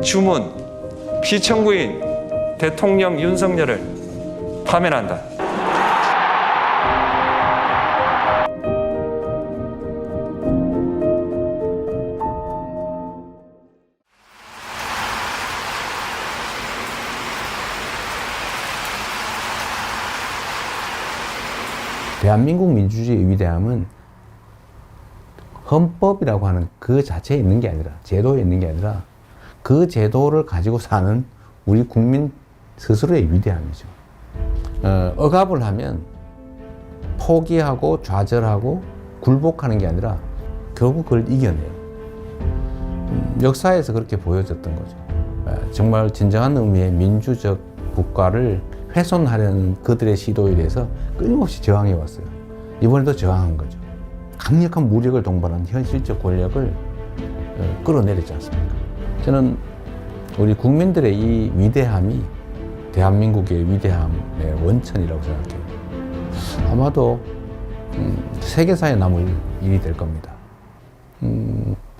주문, 피청구인 대통령 윤석열을 파면한다. 대한민국 민주주의의 위대함은 헌법이라고 하는 그 자체에 있는 게 아니라, 제도에 있는 게 아니라 그 제도를 가지고 사는 우리 국민 스스로의 위대함이죠. 억압을 하면 포기하고 좌절하고 굴복하는 게 아니라 결국 그걸 이겨내요. 역사에서 그렇게 보여졌던 거죠. 정말 진정한 의미의 민주적 국가를 훼손하려는 그들의 시도에 대해서 끊임없이 저항해 왔어요. 이번에도 저항한 거죠. 강력한 무력을 동반한 현실적 권력을 끌어내리지 않습니까? 저는 우리 국민들의 이 위대함이 대한민국의 위대함의 원천이라고 생각해요. 아마도 세계사에 남을 일이 될 겁니다.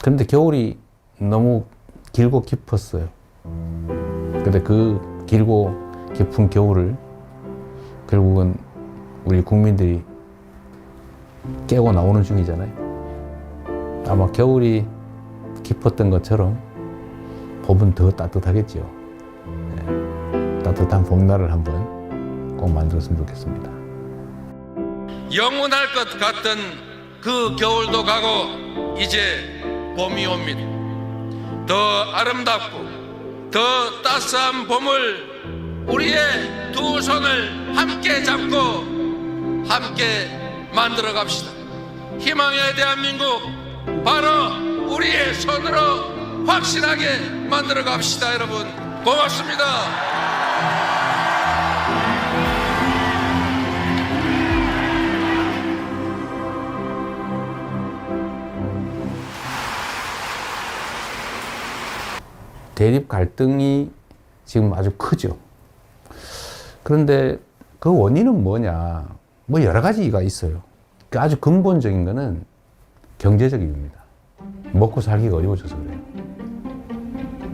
그런데 겨울이 너무 길고 깊었어요. 근데 그 길고 깊은 겨울을 결국은 우리 국민들이 깨고 나오는 중이잖아요. 아마 겨울이 깊었던 것처럼 봄은 더 따뜻하겠죠. 네. 따뜻한 봄날을 한번 꼭 만들었으면 좋겠습니다. 영원할 것 같던 그 겨울도 가고 이제 봄이 옵니다. 더 아름답고 더 따스한 봄을 우리의 두 손을 함께 잡고 함께 만들어 갑시다. 희망의 대한민국 바로 우리의 손으로 확실하게 만들어 갑시다. 여러분 고맙습니다. 대립 갈등이 지금 아주 크죠. 그런데 그 원인은 뭐냐? 뭐 여러 가지가 있어요. 아주 근본적인 거는 경제적 이유입니다. 먹고 살기가 어려워져서 그래요.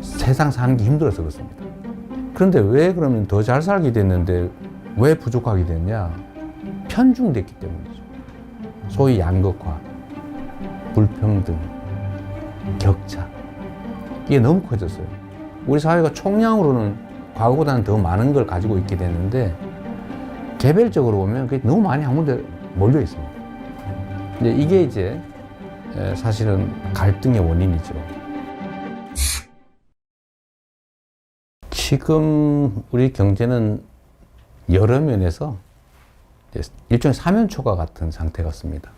세상 사는 게 힘들어서 그렇습니다. 그런데 왜 그러면 더 잘 살게 됐는데 왜 부족하게 됐냐? 편중됐기 때문이죠. 소위 양극화, 불평등, 격차. 이게 너무 커졌어요. 우리 사회가 총량으로는 과거보다는 더 많은 걸 가지고 있게 됐는데 개별적으로 보면 그게 너무 많이 한 군데 몰려 있습니다. 근데 이게 이제 사실은 갈등의 원인이죠. 지금 우리 경제는 여러 면에서 일종의 사면초가 같은 상태 같습니다.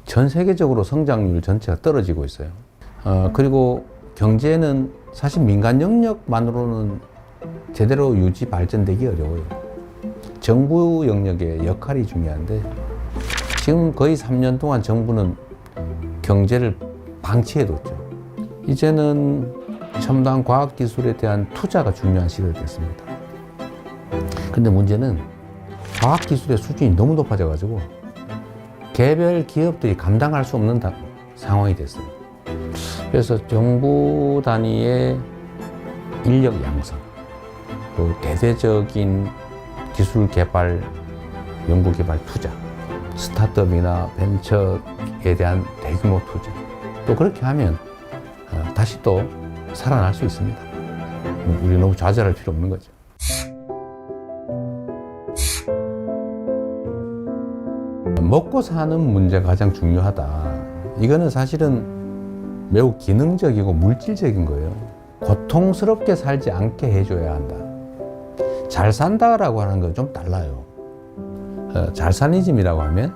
전 세계적으로 성장률 전체가 떨어지고 있어요. 그리고 경제는 사실 민간 영역만으로는 제대로 유지 발전되기 어려워요. 정부 영역의 역할이 중요한데 지금 거의 3년 동안 정부는 경제를 방치해뒀죠. 이제는 첨단 과학기술에 대한 투자가 중요한 시대가 됐습니다. 근데 문제는 과학기술의 수준이 너무 높아져가지고 개별 기업들이 감당할 수 없는 상황이 됐어요. 그래서 정부 단위의 인력 양성, 또 대대적인 기술 개발, 연구 개발 투자, 스타트업이나 벤처에 대한 대규모 투자. 또 그렇게 하면 다시 또 살아날 수 있습니다. 우리 너무 좌절할 필요 없는 거죠. 먹고 사는 문제가 가장 중요하다. 이거는 사실은 매우 기능적이고 물질적인 거예요. 고통스럽게 살지 않게 해줘야 한다. 잘 산다라고 하는 건 좀 달라요. 잘사니즘이라고 하면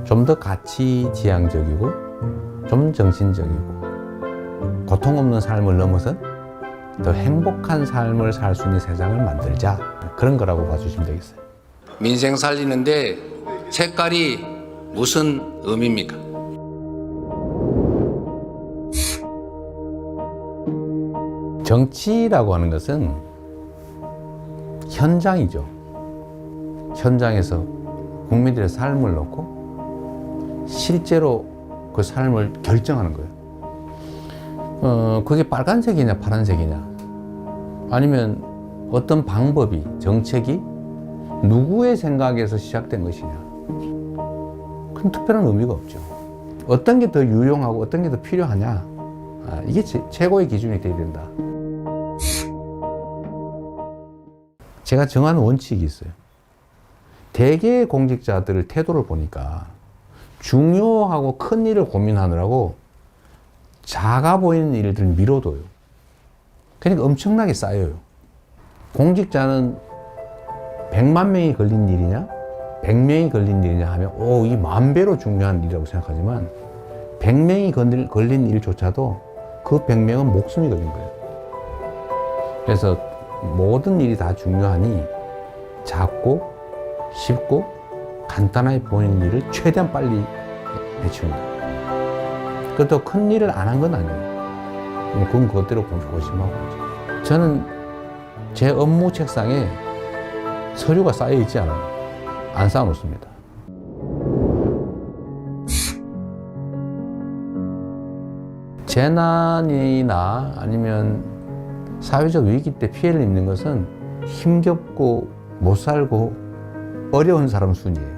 좀 더 가치지향적이고 좀 정신적이고 고통 없는 삶을 넘어선 더 행복한 삶을 살 수 있는 세상을 만들자. 그런 거라고 봐주시면 되겠어요. 민생 살리는데 색깔이 무슨 의미입니까? 정치라고 하는 것은 현장이죠. 현장에서 국민들의 삶을 놓고 실제로 그 삶을 결정하는 거예요. 그게 빨간색이냐 파란색이냐 아니면 어떤 방법이, 정책이 누구의 생각에서 시작된 것이냐. 그럼 특별한 의미가 없죠. 어떤 게 더 유용하고 어떤 게 더 필요하냐. 이게 최고의 기준이 돼야 된다. 제가 정한 원칙이 있어요. 대개의 공직자들의 태도를 보니까 중요하고 큰 일을 고민하느라고 작아 보이는 일들을 미뤄둬요. 그러니까 엄청나게 쌓여요. 공직자는 100만 명이 걸린 일이냐 100명이 걸린 일이냐 하면 이 10,000배로 중요한 일이라고 생각하지만 100명이 걸린 일조차도 그 100명은 목숨이 걸린 거예요. 그래서 모든 일이 다 중요하니 작고 쉽고 간단하게 보이는 일을 최대한 빨리 해치웁니다. 그것도 큰 일을 안 한 건 아니에요. 그건 그것대로 고심하고 있죠. 저는 제 업무 책상에 서류가 쌓여 있지 않아요. 안 쌓아놓습니다. 재난이나 아니면 사회적 위기 때 피해를 입는 것은 힘겹고 못 살고 어려운 사람 순이에요.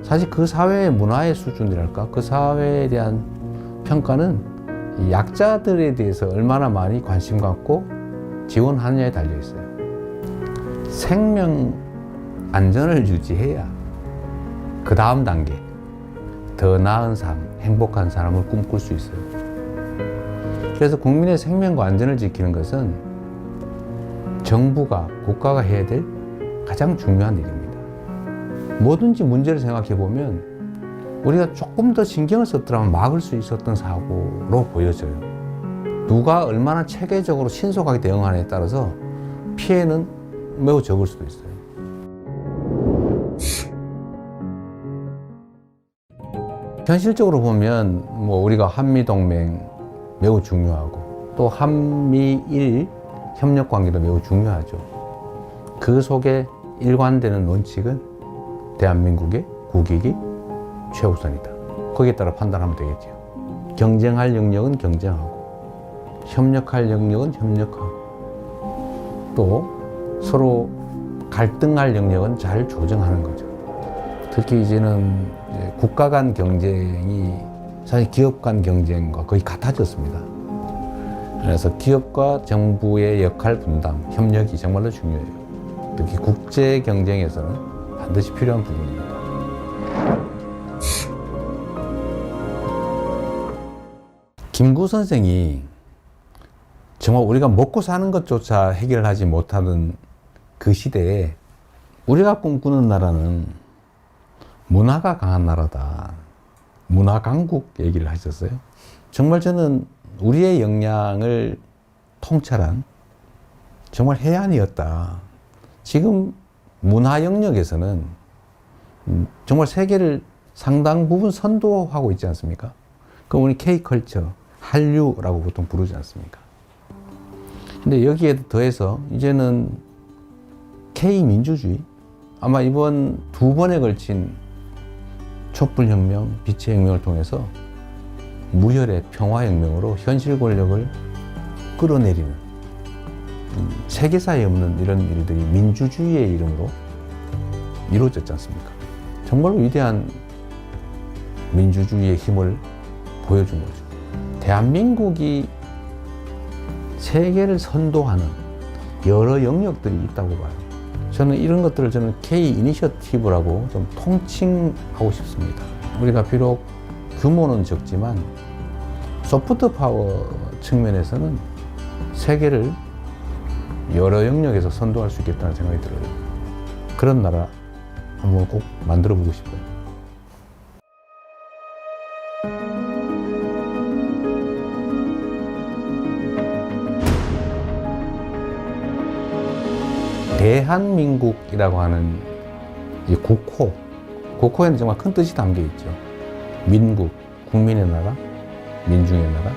사실 그 사회의 문화의 수준이랄까, 그 사회에 대한 평가는 이 약자들에 대해서 얼마나 많이 관심 갖고 지원하느냐에 달려 있어요. 생명 안전을 유지해야 그 다음 단계, 더 나은 삶, 행복한 삶을 꿈꿀 수 있어요. 그래서 국민의 생명과 안전을 지키는 것은 정부가, 국가가 해야 될 가장 중요한 일입니다. 뭐든지 문제를 생각해 보면 우리가 조금 더 신경을 썼더라면 막을 수 있었던 사고로 보여져요. 누가 얼마나 체계적으로 신속하게 대응하느냐에 따라서 피해는 매우 적을 수도 있어요. 현실적으로 보면 우리가 한미동맹 매우 중요하고 또 한미일 협력관계도 매우 중요하죠. 그 속에 일관되는 원칙은 대한민국의 국익이 최우선이다. 거기에 따라 판단하면 되겠죠. 경쟁할 영역은 경쟁하고 협력할 영역은 협력하고 또 서로 갈등할 영역은 잘 조정하는 거죠. 특히 이제는 국가 간 경쟁이 사실 기업 간 경쟁과 거의 같아졌습니다. 그래서 기업과 정부의 역할 분담, 협력이 정말로 중요해요. 특히 국제 경쟁에서는 반드시 필요한 부분입니다. 김구 선생이 정말 우리가 먹고 사는 것조차 해결하지 못하는 그 시대에 우리가 꿈꾸는 나라는 문화가 강한 나라다. 문화 강국 얘기를 하셨어요. 정말 저는 우리의 역량을 통찰한 정말 해안이었다. 지금 문화 영역에서는 정말 세계를 상당 부분 선도하고 있지 않습니까? 그럼 우리 K컬처, 한류라고 보통 부르지 않습니까? 근데 여기에 더해서 이제는 K민주주의, 아마 이번 2번에 걸친 촛불혁명, 빛의 혁명을 통해서 무혈의 평화혁명으로 현실 권력을 끌어내리는 세계사에 없는 이런 일들이 민주주의의 이름으로 이루어졌지 않습니까? 정말로 위대한 민주주의의 힘을 보여준 거죠. 대한민국이 세계를 선도하는 여러 영역들이 있다고 봐요. 저는 이런 것들을 K 이니셔티브라고 좀 통칭하고 싶습니다. 우리가 비록 규모는 적지만 소프트 파워 측면에서는 세계를 여러 영역에서 선도할 수 있겠다는 생각이 들어요. 그런 나라 한번 꼭 만들어 보고 싶어요. 대한민국이라고 하는 이 국호, 국호에는 정말 큰 뜻이 담겨 있죠. 민국, 국민의 나라, 민중의 나라.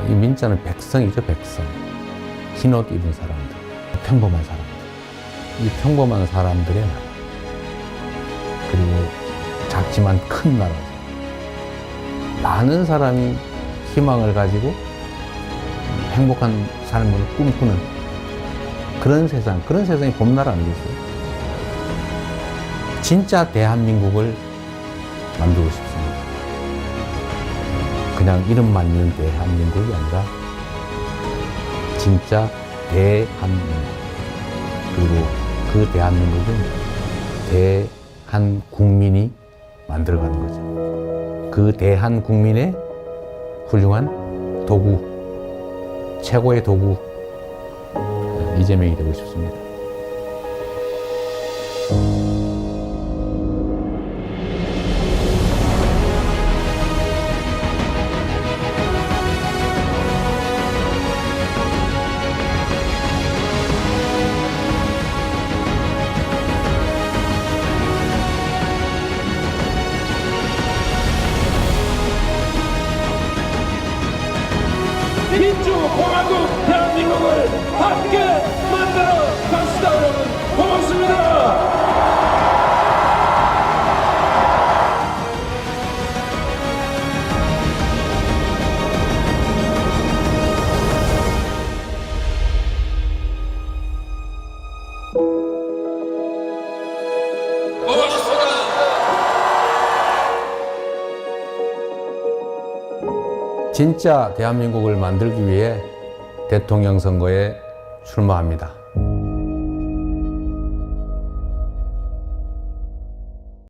이 민자는 백성이죠, 백성. 흰옷 입은 사람들, 평범한 사람들. 이 평범한 사람들의 나라. 그리고 작지만 큰 나라. 많은 사람이 희망을 가지고 행복한 삶을 꿈꾸는 그런 세상이 봄나라 아니겠어요? 진짜 대한민국을 만들고 싶습니다. 그냥 이름만 있는 대한민국이 아니라 진짜 대한민국. 그리고 그 대한민국은 대한국민이 만들어가는 거죠. 그 대한국민의 훌륭한 도구, 최고의 도구, 이재명이 되고 싶습니다. 민주공화국 대한민국을 함께 만들어 갑시다. 여러분 고맙습니다. 고맙습니다. 진짜 대한민국을 만들기 위해 대통령 선거에 출마합니다.